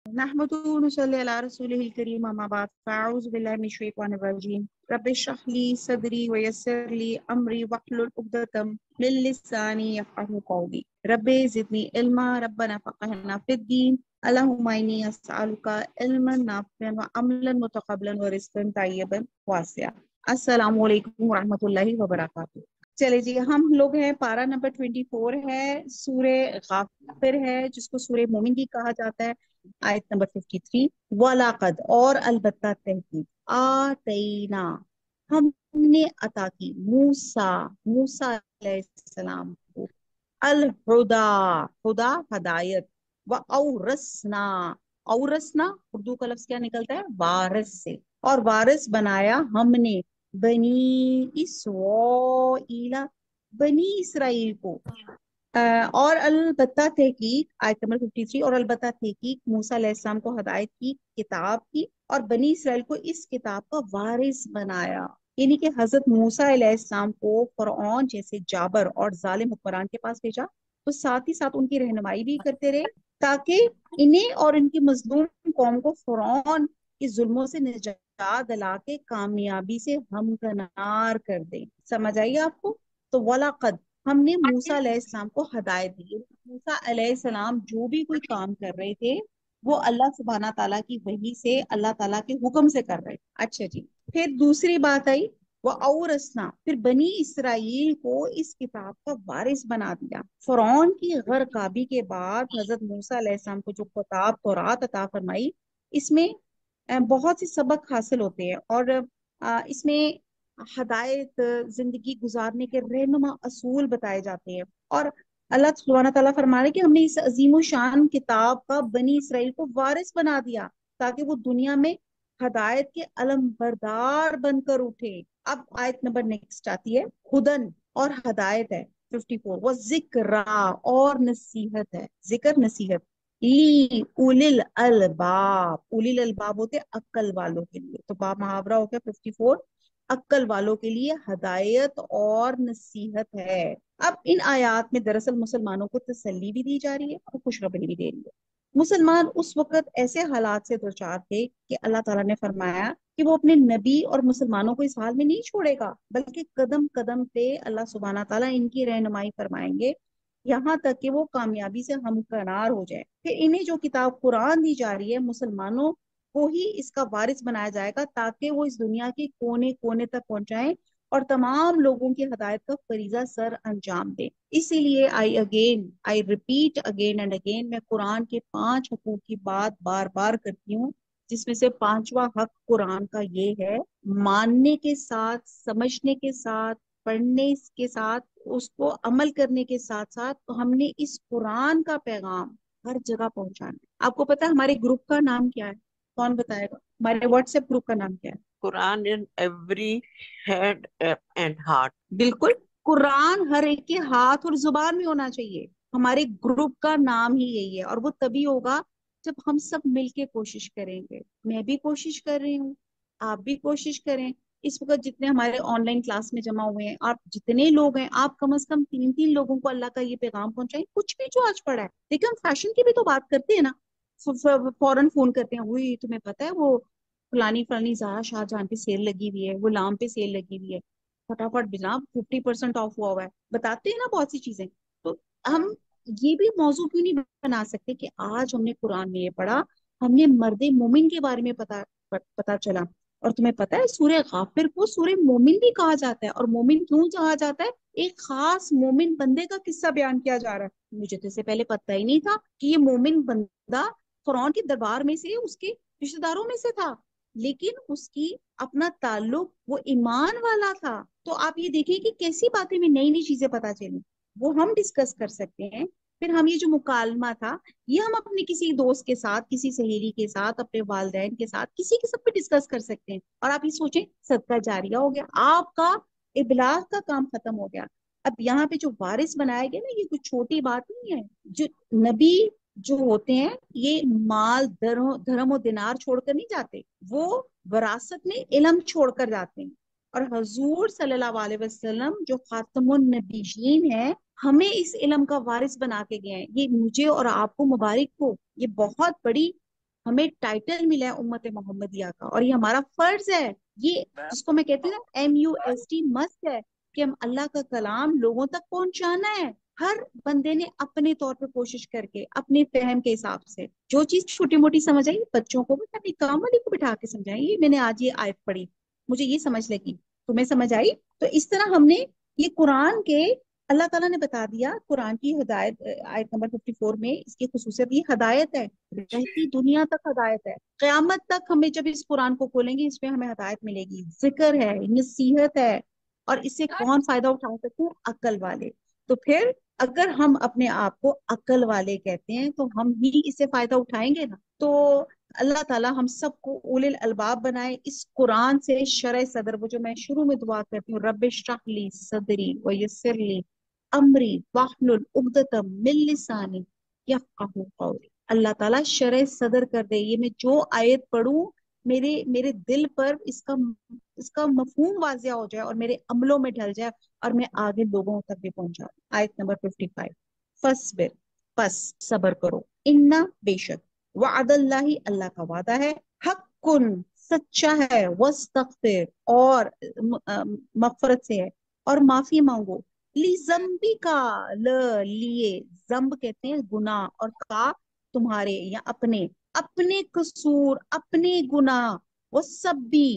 नहमदुहु व नसल्ली अला रसूलिहिल करीम अम्मा बाद फ़अऊज़ु बिल्लाहि मिनश शैतानिर रजीम रब्बि इश्रह ली सदरी व यस्सिर ली अमरी वहलुल उक़दतम मिन लिसानी यफ़क़हू क़ौली रब्बि ज़िदनी इल्मा रब्बना फ़क़्हिना फ़िद्दीन अल्लाहुम्मा इन्नी अस्अलुका इल्मन नाफ़िअन व अमलन मुतक़ब्बलन व रिज़्क़न तय्यबन वासिअ। अस्सलामु अलैकुम व रहमतुल्लाहि व बरकातुहू। चले जी, हम लोग हैं पारा नंबर 24 है, सूरे गाफिर है जिसको सूरे मोमिन भी कहा जाता है। आयत नंबर 53, वलाकद और अलबत्ता तहकीक आतईना हमने अता की मूसा मूसा अलैहिस्सलाम को अल हुदा हुदा हदायत व औरसना औरसना उर्दू का लफ्ज क्या निकलता है? वारिस से। और वारिस बनाया हमने बनी इसराइला बनी इसराइल को। और अलबत्ता तहकीक आयत नंबर 53, और अलबत्ता तहकीक मूसा अलैहिस्सलाम को हदायत की, किताब की, और बनी इसराइल को इस किताब का वारिस बनाया। यानी कि हजरत मूसा अलैहिस्सलाम को फरऔन जैसे जाबर और जालिम हुक्मरान के पास भेजा, तो साथ ही साथ उनकी रहनुमाई भी करते रहे ताकि इन्हें और इनकी मजलूम कौम को फरऔन के जुल्मों से निजात दिला के कामयाबी से हमकनार कर दे। समझ आइए आपको? तो वलाकद हमने मूसा अलैहिस्सलाम को हदायत दी। मूसा अलैहिस्सलाम जो भी कोई काम कर रहे थे वो अल्लाह सुब्हाना ताला की वही से, अल्लाह ताला के हुक्म से कर रहे। अच्छा जी, फिर दूसरी बात आई वो औरसना, फिर बनी इसराइल को इस किताब का वारिस बना दिया। फरौन की गर्काबी के बाद हजरत मूसा अलैहिस्सलाम को जो किताब तौरात अता फरमाई, इसमें बहुत से सबक हासिल होते हैं और इसमें हदायत, जिंदगी गुजारने के रहनुमा असूल बताए जाते हैं। और अल्लाह सुब्हानहू तआला फरमा रहे कि हमने इस अजीम शान किताब का बनी इसराइल को वारिस बना दिया ताकि वो दुनिया में हदायत के अलम बरदार बनकर उठे। अब आयत नंबर नेक्स्ट आती है, हुदन और हदायत है 54, वो जिक्रा और नसीहत है, जिक्र नसीहत ली उलिल अलबाब, उलिल अलबाब होते अक्ल वालों के लिए, तो बा मुहावरा हो गया 54, अक्ल वालों के लिए हदायत और नसीहत है। अब इन आयात में दरअसल मुसलमानों को तसल्ली भी दी जा रही है और खुशखबरी भी दे रही है। मुसलमान उस वक्त ऐसे हालात से दो चार थे कि अल्लाह ताला ने फरमाया कि वो अपने नबी और मुसलमानों को इस हाल में नहीं छोड़ेगा, बल्कि कदम कदम पे अल्लाह सुब्हाना ताला इनकी रहनुमाई फरमाएंगे यहाँ तक कि वो कामयाबी से हमकनार हो जाए। फिर इन्हें जो किताब कुरान दी जा रही है, मुसलमानों को ही इसका वारिस बनाया जाएगा ताकि वो इस दुनिया के कोने कोने तक पहुंचाएं और तमाम लोगों की हदायत का फरीजा सर अंजाम दे। इसीलिए I repeat again and again, मैं कुरान के 5 हकूक की बात बार बार करती हूँ, जिसमें से 5वां हक कुरान का ये है, मानने के साथ, समझने के साथ, पढ़ने के साथ, उसको अमल करने के साथ साथ, तो हमने इस कुरान का पैगाम हर जगह पहुंचाना है। आपको पता है हमारे ग्रुप का नाम क्या है? कौन बताएगा? हमारे व्हाट्सएप ग्रुप का नाम क्या है? Quran in every head and heart. बिल्कुल, कुरान हर एक के हाथ और जुबान में होना चाहिए। हमारे ग्रुप का नाम ही यही है और वो तभी होगा जब हम सब मिलके कोशिश करेंगे। मैं भी कोशिश कर रही हूँ, आप भी कोशिश करें। इस वक्त जितने हमारे ऑनलाइन क्लास में जमा हुए हैं, आप जितने लोग हैं, आप कम से कम 3-3 लोगों को अल्लाह का ये पैगाम पहुंचाएं, कुछ भी जो आज पड़ा है। देखिए, हम फैशन की भी तो बात करते हैं ना, फौरन फोन करते हैं, वही तुम्हें पता है वो फलानी फलानी ज़ारा शाहजहां पे सेल लगी हुई है, गुलाम पे सेल लगी हुई है, फटाफट जनाब 50% ऑफ हुआ हुआ है, बताते हैं ना बहुत सी चीजें। तो हम ये भी मौजू क्यों नहीं बना सकते कि आज हमने कुरान में ये पढ़ा, हमने मर्दे मोमिन के बारे में पता चला। और तुम्हें पता है सूर्य गाफिर को सूर्य मोमिन भी कहा जाता है, और मोमिन क्यों कहा जाता है? एक खास मोमिन बंदे का किस्सा बयान किया जा रहा है। मुझे तो इससे पहले पता ही नहीं था कि ये मोमिन बंदा फरौन के दरबार में से, उसके रिश्तेदारों में से था, लेकिन उसकी अपना ताल्लुक वो ईमान वाला था। तो आप ये देखिए कि कैसी बातें में नई नई चीजें पता चली, वो हम डिस्कस कर सकते हैं। फिर हम ये जो मुकालमा था, ये हम अपने किसी दोस्त के साथ, किसी सहेली के साथ, अपने वालिदैन के साथ, किसी के सब पे डिस्कस कर सकते हैं। और आप ये सोचें, सदका जारिया हो गया, आपका इबलाग का काम खत्म हो गया। अब यहाँ पे जो वारिस बनाया गया ना, ये कुछ छोटी बात नहीं है। जो नबी जो होते हैं, ये माल धर्म और दिनार छोड़कर नहीं जाते, वो विरासत में इल्म छोड़कर जाते हैं। और हजूर सल्लल्लाहु अलैहि वसल्लम जो खातमुन नबीयीन है, हमें इस इल्म का वारिस बना के गए हैं। ये मुझे और आपको मुबारक हो, ये बहुत बड़ी ہمیں ٹائٹل ملا ہے امت محمدیہ کا، اور یہ ہمارا فرض ہے، یہ جس کو میں کہتی ہوں نا MUST مسٹ ہے، کہ ہم اللہ کا کلام لوگوں تک پہنچانا ہے۔ ہر بندے نے اپنے طور پہ کوشش کر کے اپنے فہم کے حساب سے جو چیز چھوٹی موٹی سمجھ آئی، بچوں کو بھی اپنے کام والے کو بٹھا کے سمجھائیں، یہ میں نے آج یہ آیت پڑھی، مجھے یہ سمجھ لگی، تمہیں سمجھ آئی؟ تو اس طرح ہم نے یہ قرآن کے، اللہ تعالیٰ نے بتا دیا قرآن کی ہدایت، آیت نمبر 54 میں اس کی خصوصیت یہ ہدایت ہے، رہتی دنیا تک ہدایت ہے، قیامت تک ہمیں جب اس قرآن کو کھولیں گے اس میں ہمیں ہدایت ملے گی، ذکر ہے، نصیحت ہے، اور اس سے کون فائدہ اٹھا سکتے ہیں؟ عقل والے۔ تو پھر اگر ہم اپنے آپ کو عقل والے کہتے ہیں تو ہم ہی اس سے فائدہ اٹھائیں گے نا۔ تو اللہ تعالیٰ ہم سب کو اولل الالباب بنائے، اس قرآن سے شرح صدر، وہ جو میں شروع میں دعا کرتی ہوں، رب اشرح لی صدری ویسر لی امری واحلل عقدۃ من لسانی یفقہوا قولی، اللہ تعالیٰ شرح صدر کر دے، یہ میں جو آیت پڑھوں میرے دل پر اس کا مفہوم واضح ہو جائے اور میرے عملوں میں ڈھل جائے، اور میں آگے لوگوں تک بھی پہنچا۔ آیت نمبر 55، فصبر، پس صبر کرو، انا، بے شک، وعد اللہ، اللہ کا وعدہ ہے، حق کن، سچا ہے، واستغفر، اور مغفرت سے ہے، اور معافی مانگو، لی زمبی کا، لیے، زمب کہتے ہیں گناہ، اور کا تمہارے یا اپنے قصور، اپنے گناہ، وہ سبی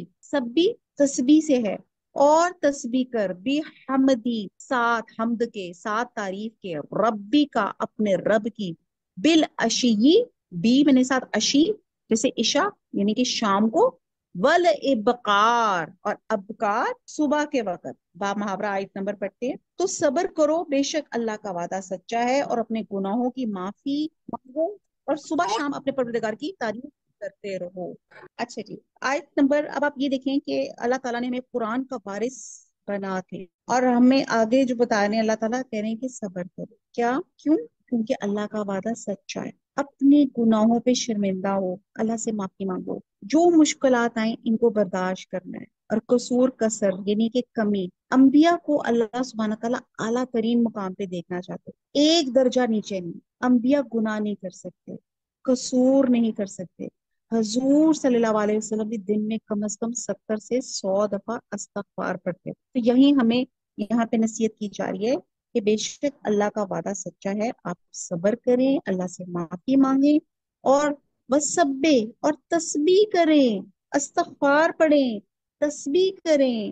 تسبیح سے ہے، اور تسبیح کر، بھی حمدی، ساتھ حمد کے، ساتھ تعریف کے، ربی کا، اپنے رب کی، بالعشی، بی میں نے ساتھ عشی جیسے عشاء یعنی کہ شام کو، والابکار، اور ابکار صبح کے وقت، با محاورہ آیت نمبر پڑھتے ہیں۔ تو صبر کرو، بے شک اللہ کا وعدہ سچا ہے، اور اپنے گناہوں کی معافی مانگو، اور صبح شام اپنے پروردگار کی تعریف کرتے رہو۔ اچھا جی، آیت نمبر، اب آپ یہ دیکھیں کہ اللہ تعالیٰ نے ہمیں قرآن کا وارث بنا کے، اور ہمیں آگے جو بتا رہے ہیں اللہ تعالیٰ کہہ رہے ہیں کہ صبر کرو، کیا، کیوں؟ کیونکہ اللہ کا وعدہ سچا ہے، اپنے گناہوں پہ شرمندہ ہو، اللہ سے معافی مانگو، جو مشکلات آئیں ان کو برداشت کرنا ہے، اور قصور، کسر یعنی کہ کمی، انبیاء کو اللہ سبحانہ تعالیٰ اعلیٰ ترین مقام پہ دیکھنا چاہتے، ایک درجہ نیچے نہیں، انبیاء گناہ نہیں کر سکتے، قصور نہیں کر سکتے، حضور صلی اللہ علیہ وسلم بھی دن میں کم از کم 70 سے 100 دفعہ استغفار پڑھتے، تو یہی ہمیں یہاں پہ نصیحت کی جا رہی ہے کہ بے شک اللہ کا وعدہ سچا ہے، آپ صبر کریں، اللہ سے معافی مانگیں، اور وسبے، اور تسبیح کریں، استغفار پڑھیں، تسبیح کریں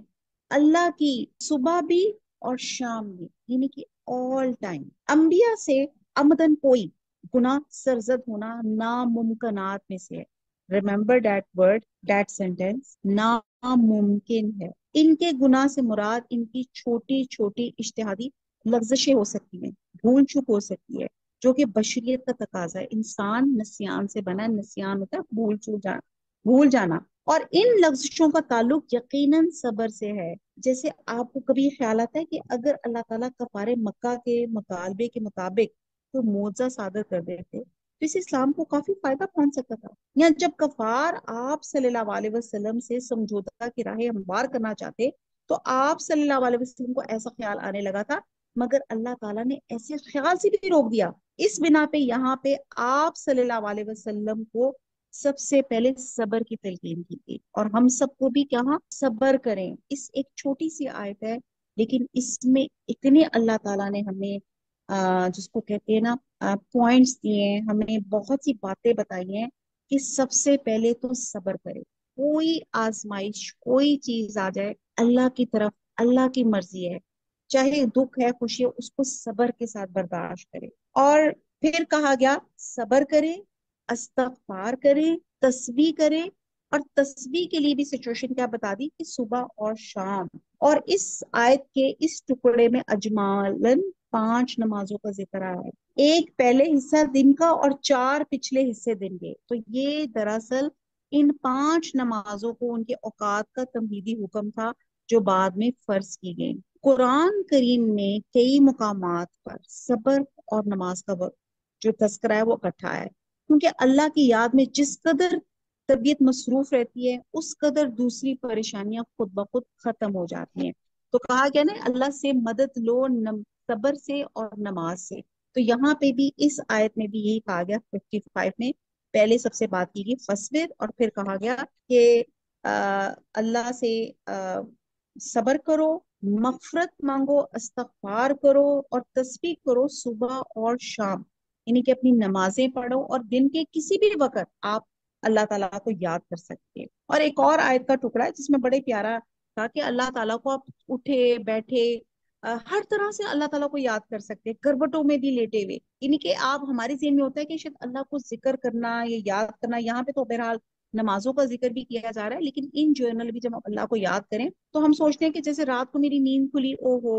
اللہ کی، صبح بھی اور شام بھی، یعنی کہ آل ٹائم۔ انبیاء سے عمدن کوئی گناہ سرزد ہونا ناممکنات میں سے ہے، remember that word, that sentence, ناممکن ہے۔ ان کے گناہ سے مراد ان کی چھوٹی چھوٹی اجتہادی لغزشیں ہو سکتی ہیں، بھول چوک ہو سکتی ہے، جو کہ بشریت کا تقاضا ہے، انسان نسیان سے بنا ہے، نسیان ہوتا ہے بھول جانا، اور ان لغزشوں کا تعلق یقیناً صبر سے ہے۔ جیسے آپ کو کبھی خیال آتا ہے کہ اگر اللہ تعالیٰ کفار مکہ کے مطالبے کے مطابق تو معجزہ صادر کر دیتے تو اس اسلام کو کافی فائدہ پہنچ سکتا تھا، یا جب کفار آپ صلی اللہ علیہ وسلم سے سمجھوتا کی راہیں ہموار کرنا چاہتے تو آپ صلی اللہ علیہ وسلم کو ایسا خیال آنے لگا تھا، مگر اللہ تعالیٰ نے ایسے خیال سے بھی روک دیا۔ اس بنا پہ یہاں پہ آپ صلی اللہ علیہ وسلم کو سب سے پہلے صبر کی تلقین کی تھی، اور ہم سب کو بھی کہاں صبر کریں۔ اس ایک چھوٹی سی آیت ہے لیکن اس میں اتنے اللہ تعالیٰ نے ہمیں جس کو کہتے ہیں نا پوائنٹس دیے ہیں، ہمیں بہت سی باتیں بتائی ہیں کہ سب سے پہلے تو صبر کرے، کوئی آزمائش کوئی چیز آ جائے اللہ کی طرف، اللہ کی مرضی ہے، چاہے دکھ ہے خوشی ہے، اس کو صبر کے ساتھ برداشت کرے۔ اور پھر کہا گیا صبر کرے، استغفار کرے، تسبیح کرے، اور تسبیح کے لیے بھی سچویشن کیا بتا دی کہ صبح اور شام، اور اس آیت کے اس ٹکڑے میں اجمالاً 5 نمازوں کا ذکر آیا ہے، ایک پہلے حصہ دن کا اور 4 پچھلے حصے دن کے، تو یہ دراصل ان 5 نمازوں کو ان کے اوقات کا تمہیدی حکم تھا جو بعد میں فرض کی گئی۔ قرآن کریم میں کئی مقامات پر صبر اور نماز کا وقت جو تذکرہ ہے وہ اکٹھا ہے، کیونکہ اللہ کی یاد میں جس قدر طبیعت مصروف رہتی ہے اس قدر دوسری پریشانیاں خود بخود ختم ہو جاتی ہیں۔ تو کہا گیا نا اللہ سے مدد لو صبر سے اور نماز سے، تو یہاں پہ بھی اس آیت میں بھی یہی کہا گیا 55 میں، پہلے سب سے بات کی گئی فصبر، اور پھر کہا گیا کہ اللہ سے صبر کرو، مغفرت مانگو، استغفار کرو اور تسبیح کرو صبح اور شام، یعنی کہ اپنی نمازیں پڑھو اور دن کے کسی بھی وقت آپ اللہ تعالیٰ کو یاد کر سکتے ہیں۔ اور ایک اور آیت کا ٹکڑا ہے جس میں بڑے پیارا تھا کہ اللہ تعالیٰ کو آپ اٹھے بیٹھے ہر طرح سے اللہ تعالیٰ کو یاد کر سکتے ہیں، کربٹوں میں بھی لیٹے ہوئے، یعنی کہ آپ ہمارے ذہن میں ہوتا ہے کہ شاید اللہ کو ذکر کرنا یا یاد کرنا، یہاں پہ تو بہرحال نمازوں کا ذکر بھی کیا جا رہا ہے، لیکن ان جنرل بھی جب ہم اللہ کو یاد کریں تو ہم سوچتے ہیں کہ جیسے رات کو میری نیند کھلی، او ہو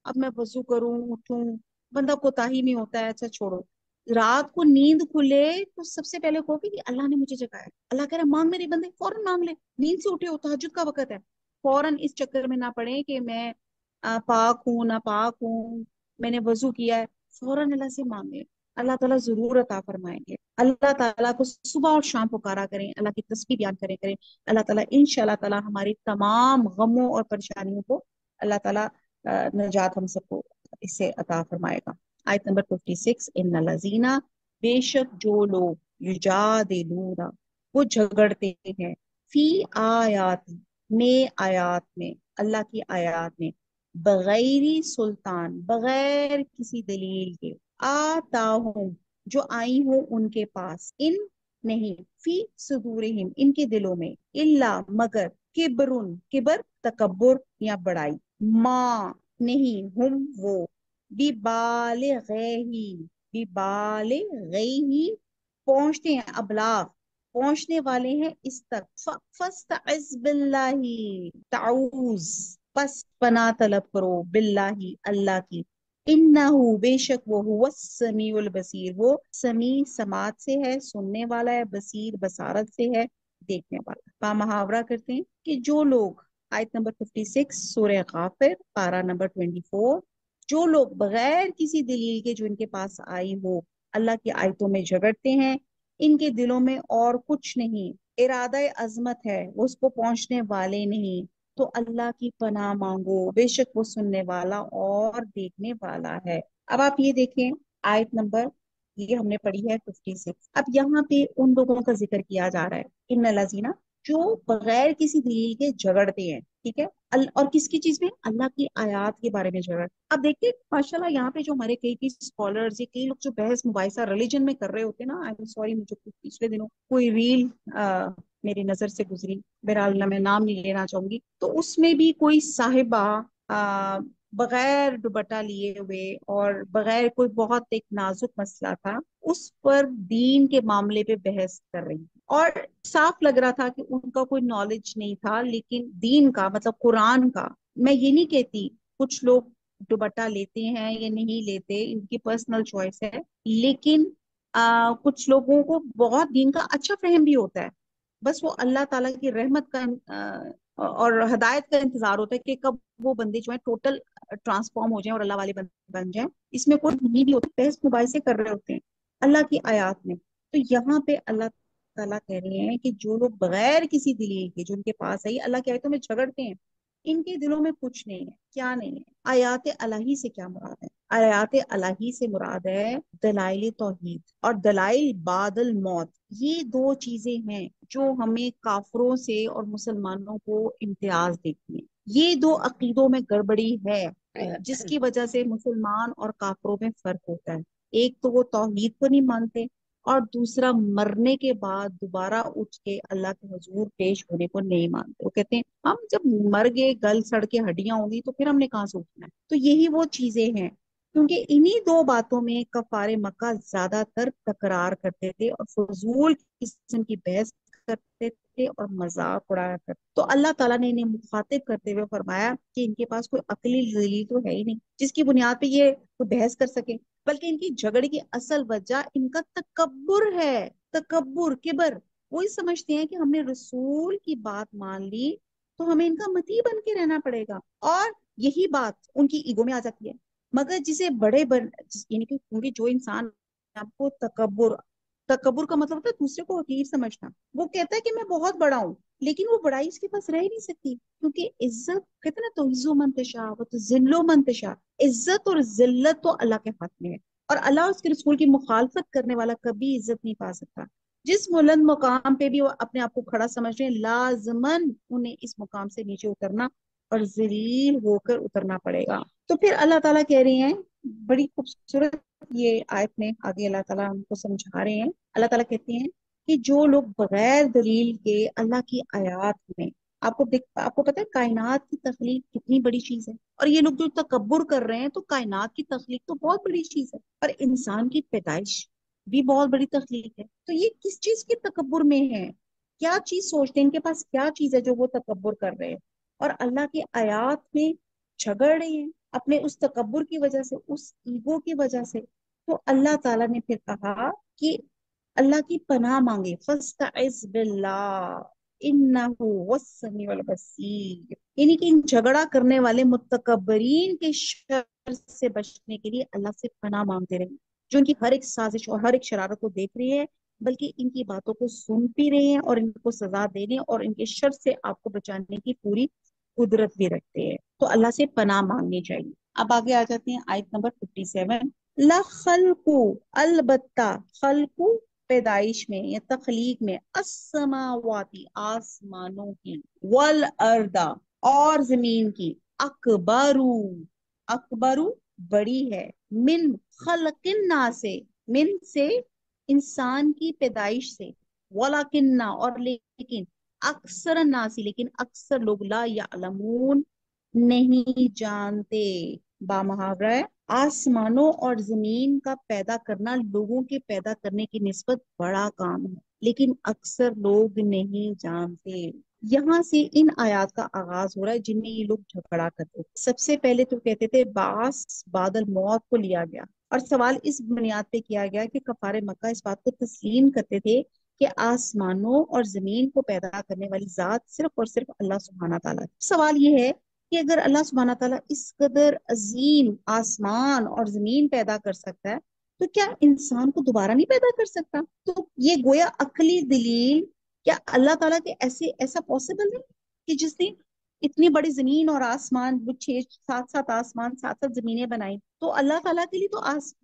اب میں وضو کروں اٹھوں، بندہ کوتاہی میں ہوتا ہے، اچھا چھوڑو، رات کو نیند کھلے تو سب سے پہلے کہو کہ اللہ نے مجھے جگایا، اللہ کہہ رہا ہے مانگ میرے بندے، فوراً مانگ لے، نیند سے اٹھے ہو تہجد کا وقت ہے، فوراً اس چکر میں نہ پڑے کہ میں پاک ہوں نہ پاک ہوں، میں نے وضو کیا ہے، فوراً اللہ سے مانگے، اللہ تعالیٰ ضرور عطا فرمائیں گے۔ اللہ تعالیٰ کو صبح اور شام پکارا کریں، اللہ کی تسبیح بیان کریں اللہ تعالیٰ انشاءاللہ تعالیٰ ہماری تمام غموں اور پریشانیوں کو اللہ تعالیٰ نجات ہم سب کو اس سے عطا فرمائے گا۔ آیت نمبر 56، ان الذین، بے شک جو لوگ، یجادلون، وہ جھگڑتے ہیں، فی آیات، میں آیات میں، اللہ کی آیات میں، بغیر سلطان، بغیر کسی دلیل کے، آتاہم، جو آئی ہو ان کے پاس، ان نہیں، فی صدورہم، ان کے دلوں میں، الا مگر، کبرن، کبر تکبر یا بڑائی، ما نہیں، ہم وہ، ببالغیہ پہنچتے ہیں، ابلاغ پہنچنے والے ہیں اس تک، فاستعذ باللہ، تعوذ پس پناہ طلب کرو، باللہ اللہ کی، انہو بے شک وہ، ہوا السمیع البصیر، وہ سمیع سماعت سے ہے، سننے والا ہے، بصیر بصارت سے ہے، دیکھنے والا۔ با محاورہ کرتے ہیں کہ جو لوگ، آیت نمبر 56 سورہ غافر پارہ نمبر 24، جو لوگ بغیر کسی دلیل کے جو ان کے پاس آئی ہو اللہ کی آیتوں میں جھگڑتے ہیں، ان کے دلوں میں اور کچھ نہیں، ارادہ عظمت ہے، وہ اس کو پہنچنے والے نہیں، تو اللہ کی پناہ مانگو، بے شک وہ سننے والا اور دیکھنے والا ہے۔ اب آپ یہ دیکھیں آیت نمبر، یہ ہم نے پڑھی ہے 56، اب یہاں پہ ان لوگوں کا ذکر کیا جا رہا ہے، ان الذین، جو بغیر کسی دلیل کے جھگڑتے ہیں، ٹھیک ہے، اور کس کی چیز میں؟ اللہ کی آیات کے بارے میں جھگڑ۔ اب دیکھیں ماشاءاللہ یہاں پہ جو ہمارے کئی اسکالرز یا کئی لوگ جو بحث مباحثہ ریلیجن میں کر رہے ہوتے ہیں نا، آئی ایم سوری، مجھے پچھلے دنوں کوئی ریل میری نظر سے گزری، بہرحال میں نام نہیں لینا چاہوں گی، تو اس میں بھی کوئی صاحبہ بغیر دوپٹہ لیے ہوئے اور بغیر کوئی بہت ایک نازک مسئلہ تھا اس پر دین کے معاملے پہ بحث کر رہی تھی، اور صاف لگ رہا تھا کہ ان کا کوئی نالج نہیں تھا، لیکن دین کا مطلب قرآن کا، میں یہ نہیں کہتی کچھ لوگ دوپٹہ لیتے ہیں یا نہیں لیتے، ان کی پرسنل چوائس ہے، لیکن کچھ لوگوں کو بہت دین کا اچھا فہم بھی ہوتا ہے، بس وہ اللہ تعالیٰ کی رحمت کا اور ہدایت کا انتظار ہوتا ہے کہ کب وہ بندے جو ہیں ٹوٹل ٹرانسفارم ہو جائیں اور اللہ والے بن جائیں، اس میں کوئی نہیں بھی ہوتا، بحث مباحثے کر رہے ہوتے ہیں اللہ کی آیات میں۔ تو یہاں پہ اللہ تعالیٰ کہہ رہے ہیں کہ جو لوگ بغیر کسی دلیل کے جو ان کے پاس ہے اللہ کی آیتوں میں جھگڑتے ہیں، ان کے دلوں میں کچھ نہیں ہے، کیا نہیں ہے؟ آیات الہی سے کیا مراد ہے؟ آیات الہی سے مراد ہے دلائل توحید اور دلائل بعد الموت، یہ دو چیزیں ہیں جو ہمیں کافروں سے اور مسلمانوں کو امتیاز دیتی ہیں۔ یہ دو عقیدوں میں گڑبڑی ہے جس کی وجہ سے مسلمان اور کافروں میں فرق ہوتا ہے، ایک تو وہ توحید کو نہیں مانتے، اور دوسرا مرنے کے بعد دوبارہ اٹھ کے اللہ کے حضور پیش ہونے کو نہیں مانتے، وہ کہتے ہیں ہم جب مر گئے گل سڑ کے ہڈیاں ہوں گی تو پھر ہم نے کہاں سے اٹھنا ہے۔ تو یہی وہ چیزیں ہیں، کیونکہ انہی دو باتوں میں کفار مکہ زیادہ تر تکرار کرتے تھے اور فضول قسم کی بحث کرتے تھے اور مذاق اڑایا کرتے، تو اللہ تعالیٰ نے انہیں مخاطب کرتے ہوئے فرمایا کہ ان کے پاس کوئی عقلی دلیل تو ہے ہی نہیں جس کی بنیاد پہ یہ کوئی بحث کر سکے، بلکہ ان کی جھگڑے کی اصل وجہ ان کا تکبر ہے، تکبر، کبر، وہی سمجھتے ہیں کہ ہم نے رسول کی بات مان لی تو ہمیں ان کا متی بن کے رہنا پڑے گا، اور یہی بات ان کی ایگو میں آ جاتی ہے۔ مگر جسے یعنی کہ کیونکہ جو انسان آپ کو تکبر کا مطلب ہوتا ہے دوسرے کو حقیر سمجھنا، وہ کہتا ہے کہ میں بہت بڑا ہوں، لیکن وہ بڑائی اس کے پاس رہ ہی نہیں سکتی، کیونکہ عزت کہتے ہیں نا، تو عزو من تشاء و تذلو من تشاء، عزت اور ذلت تو اللہ کے ہاتھ میں ہے، اور اللہ اس کے رسول کی مخالفت کرنے والا کبھی عزت نہیں پا سکتا۔ जिस बुलंद मुकाम पे भी वो अपने आप को खड़ा समझ रहे हैं, लाजमन उन्हें इस मुकाम से नीचे उतरना और जलील होकर उतरना पड़ेगा। तो फिर अल्लाह ताला कह रहे हैं, बड़ी खूबसूरत ये आयत में आगे अल्लाह ताला हमको समझा रहे हैं। अल्लाह ताला कहते हैं कि जो लोग बगैर दलील के अल्लाह की आयत में, आपको पता है कायनात की तख्लीक कितनी बड़ी चीज है, और ये लोग जो तकब्बुर कर रहे हैं, तो कायनात की तख्लीक तो बहुत बड़ी चीज है, पर इंसान की पैदाइश भी बहुत बड़ी तख्लीक है। तो ये किस चीज के तकब्बुर में है? क्या चीज सोचते हैं, इनके पास क्या चीज है जो वो तकब्बुर कर रहे हैं और अल्लाह की आयत में झगड़ रहे हैं अपने उस तकब्बुर की वजह से, उस ईगो की वजह से। तो अल्लाह ताला ने फिर कहा कि अल्लाह की पनाह मांगे, फस्तइज़ बिल्लाह इन्नहु हुवस्समीउल बसीर, यानी कि इन झगड़ा करने वाले मुतकब्बरीन के शर से बचने के लिए अल्लाह से पनाह मांगते रहे, जो इनकी हर एक साजिश और हर एक शरारत को देख रही है, बल्कि इनकी बातों को सुन भी रहे हैं और इनको सजा दे रहे हैं और इनके शर से आपको बचाने की पूरी कुदरत भी रखते हैं। तो अल्लाह से पनाह मांगनी चाहिए। अब आगे आ जाते हैं आयत नंबर 57। ला खल्कु, अलबत्ता, खल्कु पैदाइश में या तखलीक में, अस्समावाती आसमानों की, वल अर्दा और जमीन की, अकबरू, अकबरू बड़ी है, मिन खलकिन्ना से, मिन से इंसान की पैदाइश से, वलाकिन्ना और लेकिन, अक्सर नासी लेकिन अक्सर लोग, ला यालमून नहीं जानते। बामुहावरा है, आसमानों और जमीन का पैदा करना लोगों के पैदा करने की निस्बत बड़ा काम है, लेकिन अक्सर लोग नहीं जानते। यहाँ से इन आयात का आगाज हो रहा है जिनमें ये लोग झगड़ा करते थे। सबसे पहले तो कहते थे बास बादल मौत को लिया गया, और सवाल इस बुनियाद पे किया गया कि कफारे मक्का इस बात को तस्लीम करते थे कि आसमानों और जमीन को पैदा करने वाली जात सिर्फ और सिर्फ अल्लाह सुब्हाना ताला है। सवाल ये है कि अगर अल्लाह सुब्हाना ताला इस कदर अजीम आसमान और जमीन पैदा कर सकता है, तो क्या इंसान को दोबारा नहीं पैदा कर सकता? तो ये गोया अकली दलील, क्या अल्लाह ताला के ऐसे ऐसा पॉसिबल है कि जिसने इतनी बड़ी जमीन और आसमान, वो छह सात सात आसमान सात सात जमीनें बनाई, तो अल्लाह ताला के लिए तो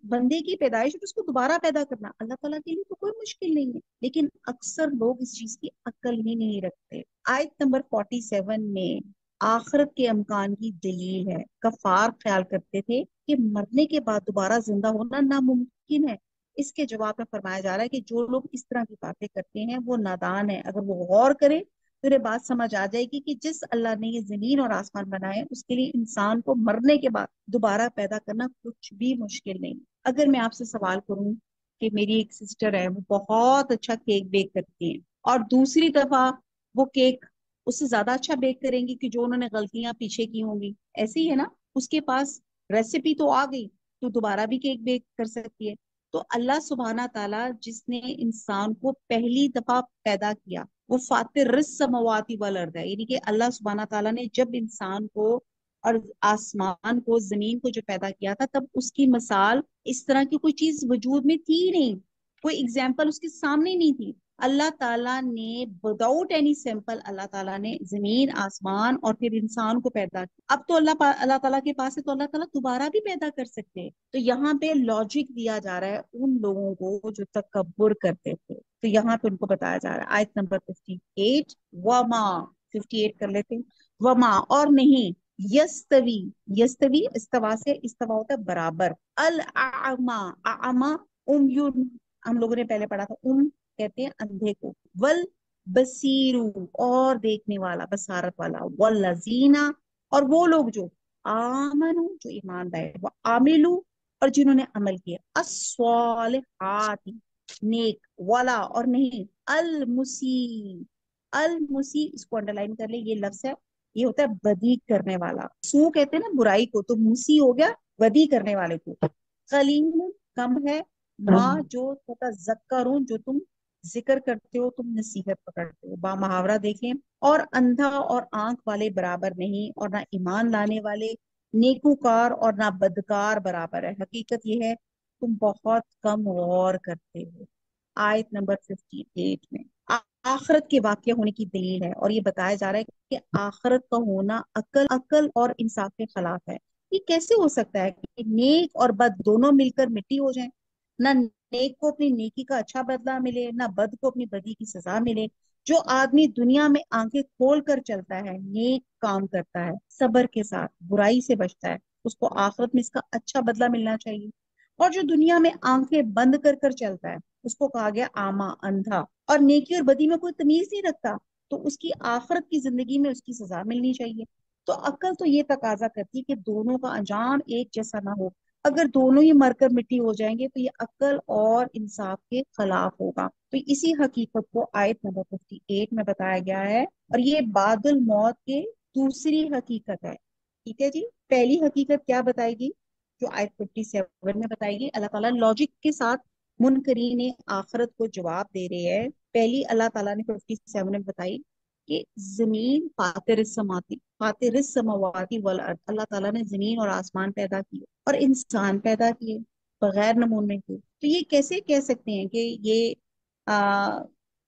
बंदे की पैदाइश और उसको दोबारा पैदा करना अल्लाह ताला के लिए तो कोई मुश्किल नहीं है। लेकिन अक्सर लोग इस चीज की अक्ल ही नहीं रखते। आयत नंबर 47 में आखिरत के अमकान की दलील है। कफार ख्याल करते थे कि मरने के बाद दोबारा जिंदा होना नामुमकिन है। इसके जवाब में फरमाया जा रहा है कि जो लोग इस तरह की बातें करते हैं वो नादान है। अगर वो गौर करे तो उन्हें बात समझ आ जाएगी कि जिस अल्लाह ने ये जमीन और आसमान बनाए, उसके लिए इंसान को मरने के बाद दोबारा पैदा करना कुछ भी मुश्किल नहीं। अगर मैं आपसे सवाल करूं कि मेरी एक सिस्टर है, वो बहुत अच्छा केक बेक करती है, और दूसरी दफा वो केक उससे ज्यादा अच्छा बेक करेंगी कि जो उन्होंने गलतियां पीछे की होंगी, ऐसे ही है ना, उसके पास रेसिपी तो आ गई, तो दोबारा भी केक बेक कर सकती है। तो अल्लाह सुब्हाना ताला जिसने इंसान को पहली दफा पैदा किया, वो फातिर समवाती वल अर्द है, यानी कि अल्लाह सुब्हाना ताला ने जब इंसान को और आसमान को, जमीन को जो पैदा किया था, तब उसकी मिसाल इस तरह की कोई चीज वजूद में थी नहीं, कोई एग्जाम्पल उसके सामने नहीं थी। अल्लाह ताला ने विदाउट एनी सैंपल अल्लाह ताला ने जमीन आसमान और फिर इंसान को पैदा किया। अब तो अल्लाह ताला के पास है, तो अल्लाह ताला दोबारा भी पैदा कर सकते हैं। तो यहाँ पे लॉजिक दिया जा रहा है उन लोगों को जो तकब्बुर करते थे, तो यहाँ पे उनको बताया जा रहा है। आयत नंबर 58, वमा, 58 कर लेते हैं। वमा और नहीं, यस्तवी, यस्तवी इस्तवा से, इस्तवा होता है बराबर, अल आमा, आमा उमयुन, हम लोगों ने पहले पढ़ा था, कहते हैं अंधे को, वल बसीरू और देखने वाला, बसारत वाला, वल लजीना और वो लोग जो आमनु जो ईमान लाए, वो आमिलू और जिन्होंने अमल किया, अस्वालिहाती नेक, वाला और नहीं, अल मुसी, अल मुसी इसको अंडरलाइन कर ले, ये लफ्ज है, ये होता है बदी करने वाला। सू कहते हैं ना बुराई को, तो मुसी हो गया बदी करने वाले को। कलीम कम है, माँ जो तज़क्करून जो तुम जिक्र करते हो, तुम नसीहत पकड़ते हो। बा मुहावरा देखें, और अंधा और आंख वाले बराबर नहीं, और ना ईमान लाने वाले नेकूकार और ना बदकार बराबर है। हकीकत यह है तुम बहुत कम गौर करते हो। आयत नंबर 58 में आखिरत के वाक़या होने की दलील है, और ये बताया जा रहा है कि आखिरत का होना अकल अकल और इंसाफ के खिलाफ है। ये कैसे हो सकता है कि नेक और बद दोनों मिलकर मिट्टी हो जाएं? ना नेक को अपनी नेकी का अच्छा बदला मिले, ना बद को अपनी बदी की सजा मिले। जो आदमी दुनिया में आंखें खोल कर चलता है, नेक काम करता है, सब्र के साथ बुराई से बचता है, उसको आखिरत में इसका अच्छा बदला मिलना चाहिए। और जो दुनिया में आंखें बंद कर कर चलता है, उसको कहा गया आमा, अंधा, और नेकी और बदी में कोई तमीज नहीं रखता, तो उसकी आखिरत की जिंदगी में उसकी सजा मिलनी चाहिए। तो अक्ल तो ये तकाजा करती है कि दोनों का अंजाम एक जैसा ना हो। अगर दोनों ही मरकर मिट्टी हो जाएंगे तो ये अक्ल और इंसाफ के खिलाफ होगा। तो इसी हकीकत को आयत नंबर 58 में बताया गया है, और ये बादल मौत के दूसरी हकीकत है। ठीक है जी। पहली हकीकत क्या बताएगी, जो आयत 57 में बताएगी, अल्लाह ताला लॉजिक के साथ मुनकरीन आखिरत को जवाब दे रहे हैं। पहली अल्लाह ताला ने 57 में बताई कि जमीन फातिर समावाती वल अर्द, अल्लाह ताला ने जमीन और आसमान पैदा किए और इंसान पैदा किए बगैर नमूने के। तो ये कैसे कह सकते हैं कि ये आ,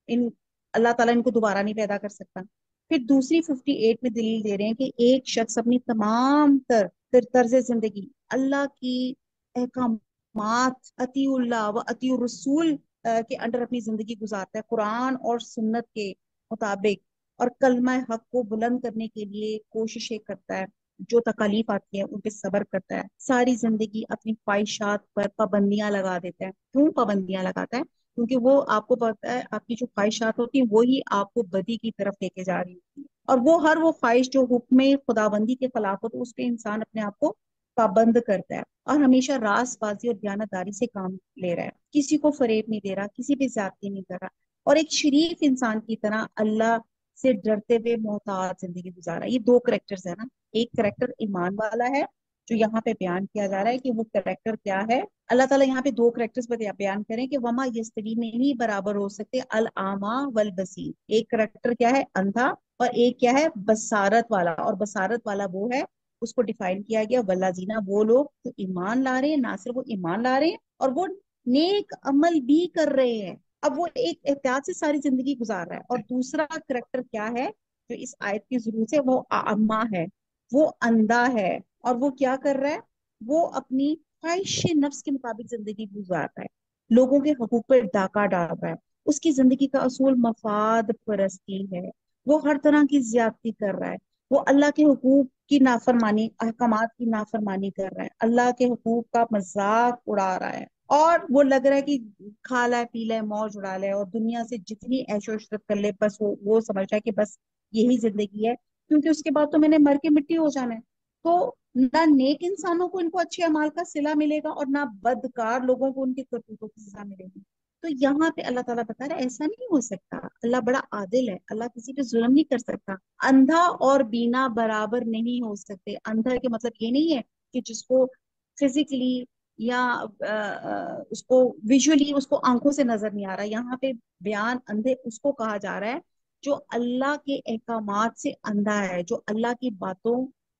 इन अल्लाह ताला इनको दोबारा नहीं पैदा कर सकता। फिर दूसरी 58 में दलील दे रहे हैं कि एक शख्स अपनी तमाम तर्ज जिंदगी अल्लाह की अहकामात अतीउल्लाह व अतीउर रसूल के अंडर अपनी जिंदगी गुजारता है, कुरान और सुन्नत के मुताबिक, और कलमा हक को बुलंद करने के लिए कोशिशें करता है, जो तकलीफ आती है उन पे सब्र करता है, सारी जिंदगी अपनी ख्वाहिशात पर पाबंदियां लगा देता है। क्यों पाबंदियां लगाता है? क्योंकि वो आपको पता है आपकी जो ख्वाहिशात होती है वही आपको बदी की तरफ लेके जा रही होती है, और वो ख्वाहिश जो हुक्म खुदाबंदी के खिलाफ हो तो उस पे इंसान अपने आप को पाबंद करता है, और हमेशा रासबाजी और दयानतदारी से काम ले रहा है, किसी को फरेब नहीं दे रहा, किसी पे ज्यादती नहीं कर रहा, और एक शरीफ इंसान की तरह अल्लाह से डरते हुए मोहताज जिंदगी गुजारा। ये दो करेक्टर्स है ना। एक करेक्टर ईमान वाला है जो यहाँ पे बयान किया जा रहा है कि वो करेक्टर क्या है। अल्लाह ताला यहाँ पे दो करेक्टर्स बयान करें कि वमा यस्तवी, नहीं बराबर हो सकते अल आमा वल बसीर। एक करेक्टर क्या है, अंधा, और एक क्या है, बसारत वाला। और बसारत वाला वो है, उसको डिफाइन किया गया वल्लाजीना, वो लोग तो ईमान ला रहे हैं, ना सिर्फ वो ईमान ला रहे हैं और वो नेक अमल भी कर रहे हैं। अब वो एक एहतियात से सारी जिंदगी गुजार रहा है। और दूसरा करेक्टर क्या है जो इस आयत की जरूरत है, वो अम्मा है, वो अंधा है, और वो क्या कर रहा है, वो अपनी ख्वाहिश नफ्स के मुताबिक जिंदगी गुजार रहा है, लोगों के हकूक पर डाका डाल रहा है। उसकी जिंदगी का असूल मफाद परस्ती है, वो हर तरह की ज्यादती कर रहा है, वो अल्लाह के हुकूक की नाफरमानी, अहकामात की नाफरमानी कर रहा है, अल्लाह के हुकूक का मजाक उड़ा रहा है, और वो लग रहा है कि खा ले पी ले मौज उड़ा ले और दुनिया से जितनी ऐशो इशरत कर ले, बस वो समझ रहा है कि बस यही जिंदगी है, क्योंकि उसके बाद तो मैंने मर के मिट्टी हो जाना है। तो ना नेक इंसानों को इनको अच्छे अमाल का सिला मिलेगा, और ना बदकार लोगों को उनके करतूतों की सजा मिलेगी। तो यहाँ पे अल्लाह ताला बता रहा है ऐसा नहीं हो सकता, अल्लाह बड़ा आदिल है, अल्लाह किसी पे जुल्म नहीं कर सकता। अंधा और बीना बराबर नहीं हो सकते। अंधा के मतलब ये नहीं है कि जिसको फिजिकली या उसको विजुअली उसको आंखों से नजर नहीं आ रहा। यहाँ पे बयान अंधे उसको कहा जा रहा है जो अल्लाह के अहकामात से अंधा है, जो अल्लाह की बातों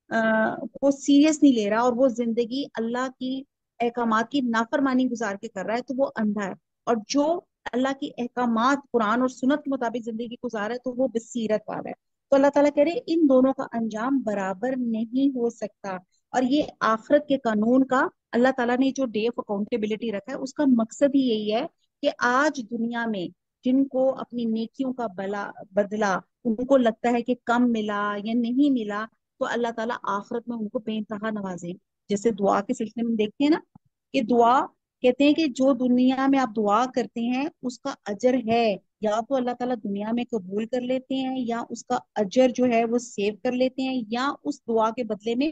को सीरियस नहीं ले रहा, और वो जिंदगी अल्लाह की अहकामात की नाफरमानी गुजार के कर रहा है, तो वो अंधा है। और जो अल्लाह की अहकामात कुरान और सुन्नत के मुताबिक जिंदगी गुजार है तो वो बसीरत वाला है। तो अल्लाह ताला कह रहे हैं इन दोनों का अंजाम बराबर नहीं हो सकता। और ये आखिरत के कानून का, अल्लाह ताला ने जो डे ऑफ अकाउंटेबिलिटी रखा है उसका मकसद ही यही है कि आज दुनिया में जिनको अपनी नेकियों का बदला उनको लगता है कि कम मिला या नहीं मिला, तो अल्लाह ताला आखिरत में उनको बेइंतहा नवाजे। जैसे दुआ के सिलसिले में देखते हैं ना कि दुआ, कहते हैं कि जो दुनिया में आप दुआ करते हैं उसका अजर है, या तो अल्लाह ताला दुनिया में कबूल कर लेते हैं, या उसका अजर जो है वो सेव कर लेते हैं, या उस दुआ के बदले में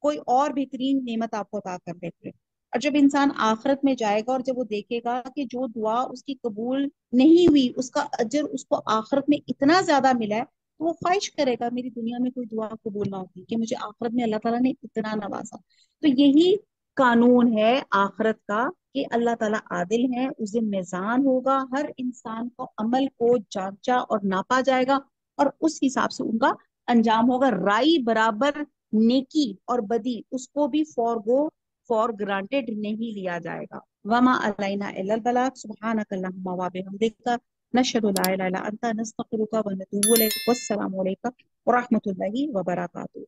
कोई और बेहतरीन नेमत आपको अता कर देते हैं। और जब इंसान आखिरत में जाएगा और जब वो देखेगा कि जो दुआ उसकी कबूल नहीं हुई उसका अजर उसको आखिरत में इतना ज्यादा मिला है, तो वो ख्वाहिश करेगा मेरी दुनिया में कोई दुआ कबूल ना होती, कि मुझे आखिरत में अल्लाह ताला ने इतना नवाजा। तो यही कानून है आखिरत का कि अल्लाह ताला आदिल है, उस दिन मीज़ान होगा, हर इंसान को अमल को जांचा और नापा जाएगा, और उस हिसाब से उनका अंजाम होगा। राई बराबर नेकी और बदी उसको भी फॉर ग्रांटेड नहीं लिया जाएगा। वमा अलैना इल्लल बलाग, सुब्हानक अल्लाहुम्मा व बिहम्दिका, नशहदु ला इलाहा इल्ला अंता, नस्तगफिरुका व नतूबु इलैक। वस्सलामु अलैकुम व रहमतुल्लाहि व बरकातुहू।